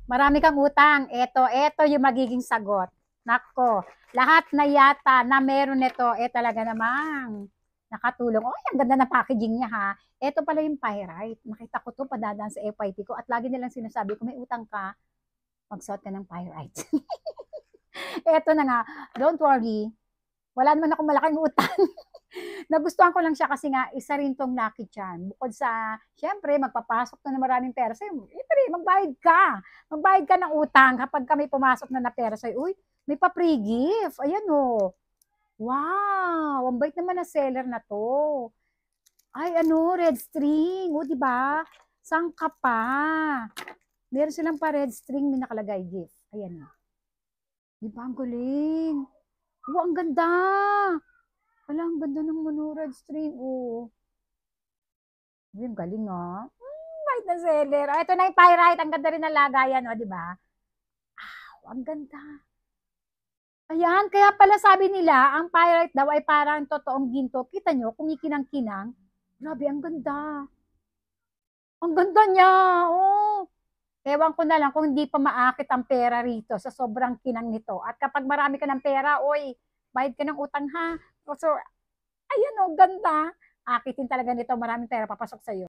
Marami kang utang. Eto yung magiging sagot. Nako, lahat na yata na meron nito, talaga namang nakatulong. Oh, ang ganda ng packaging niya ha. Ito pala yung pyrite. Nakita ko to padadaan sa FYP ko at lagi nilang sinasabi, kung may utang ka, magsuot ka ng pyrite. Eto na nga, don't worry. Wala naman ako malaking utang. Nagustuhan ko lang siya kasi nga isa rin tong lucky charm. Bukod sa, syempre, magpapasok na ng maraming pera sa'yo. Syempre, magbayad ka. Magbayad ka ng utang kapag kami pumasok na pera sa'yo. Uy, may pa-free gift. Ayan o. Wow, ang bait naman na seller na to. Ay, ano, red string. O, di ba? Sangka pa. Meron silang pa red string, may nakalagay gift. Ayan o. Di ba, ang galing. Wow, ang ganda. Wala, ang ganda ng red string. Oh. Yung galing, oh. White na seller. Ah, ito na yung pyrite. Ang ganda rin ng lagayan, oh, di ba? Wow, ang ganda. Ayan, kaya pala sabi nila, ang pyrite daw ay parang totoong ginto. Kita nyo, kumikinang-kinang. Grabe, ang ganda. Ang ganda niya, oh. Ewan ko na lang kung hindi pa maakit ang pera rito sa sobrang kinang nito. At kapag marami ka ng pera, oy, bayad ka ng utang ha. So, ayan, oh, ganda. Akitin talaga nito, maraming pera papasok sa'yo.